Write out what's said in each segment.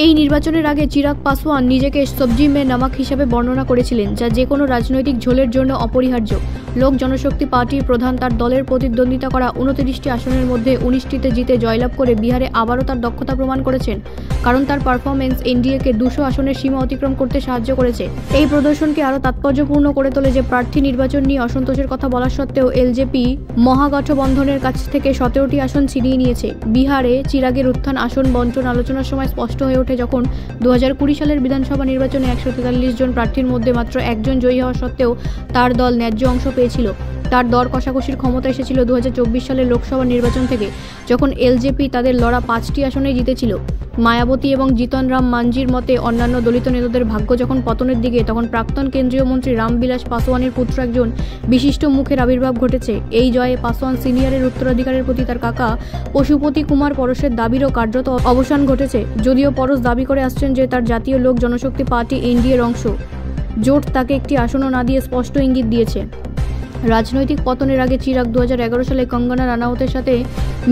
এই নির্বাচনের আগে চিরাগ পাসওয়ান নিজেকে সবজি মে নমক হিসেবে বর্ণনা করেছিলেন, যা যে কোনো রাজনৈতিক ঝোলের জন্য অপরিহার্য। লোক জনশক্তি পার্টির প্রধান তার দলের প্রতিদ্বন্দ্বিতা করা 29টি আসনের মধ্যে 19টিতে জিতে জয়লাভ করে বিহারে আবারও তার দক্ষতা প্রমাণ করেছেন, কারণ তার পারফরমেন্স এনডিএকে 200 আসনের সীমা অতিক্রম করতে সাহায্য করেছে। এই প্রদর্শনকে আরও তাৎপর্যপূর্ণ করে তোলে যে প্রার্থী নির্বাচন নিয়ে অসন্তোষের কথা বলা সত্ত্বেও এলজেপি মহাগঠবন্ধনের কাছ থেকে 17টি আসন ছিনিয়ে নিয়েছে। বিহারে চিরাগের উত্থান আসন বণ্টন আলোচনার সময় স্পষ্ট হয়ে ওঠে যখন 2020 সালের বিধানসভা নির্বাচনে 143 জন প্রার্থীর মধ্যে মাত্র একজন জয়ী হওয়া সত্ত্বেও তার দল ন্যায্য অংশ পেয়েছিল। তার দর কষাকষির ক্ষমতা এসেছিল 2024 সালের লোকসভা নির্বাচন থেকে, যখন এলজেপি তাদের লড়া 5টি আসনেই জিতেছিল। মায়াবতী এবং জিতন রাম মাঞ্জির মতে অন্যান্য দলিত নেতাদের ভাগ্য যখন পতনের দিকে, তখন প্রাক্তন কেন্দ্রীয় মন্ত্রী রামবিলাস পাসওয়ানের পুত্র একজন বিশিষ্ট মুখের আবির্ভাব ঘটেছে। এই জয়ে পাসওয়ান সিনিয়রের উত্তরাধিকারের প্রতি তার কাকা পশুপতি কুমার পরশের দাবিরও কার্যত অবসান ঘটেছে। যদিও পরশ দাবি করে আসছেন যে তার জাতীয় লোক জনশক্তি পার্টি এনডিএর অংশ, জোট তাকে একটি আসনও না দিয়ে স্পষ্ট ইঙ্গিত দিয়েছে। রাজনৈতিক পতনের আগে চিরাগ 2011 সালে কঙ্গনা রানাউতের সাথে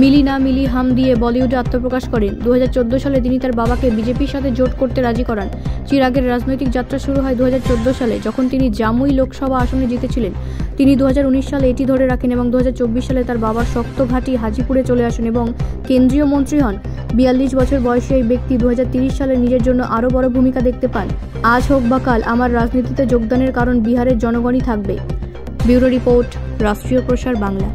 মিলি না মিলি হাম দিয়ে বলিউডে আত্মপ্রকাশ করেন। 2014 সালে তিনি তার বাবাকে বিজেপির সাথে জোট করতে রাজি করান। চিরাগের রাজনৈতিক যাত্রা শুরু হয় 2014 সালে, যখন তিনি জামুই লোকসভা আসনে জিতেছিলেন। তিনি 2019 সালে এটি ধরে রাখেন এবং 2024 সালে তার বাবার শক্ত ঘাঁটি হাজিপুরে চলে আসেন এবং কেন্দ্রীয় মন্ত্রী হন। 42 বছর বয়সী এই ব্যক্তি 2030 সালে নিজের জন্য আরও বড় ভূমিকা দেখতে পান। আজ হোক বা কাল আমার রাজনীতিতে যোগদানের কারণ বিহারের জনগণই থাকবে। ব্যুরো রিপোর্ট, রাষ্ট্রীয় প্রসার বাংলা।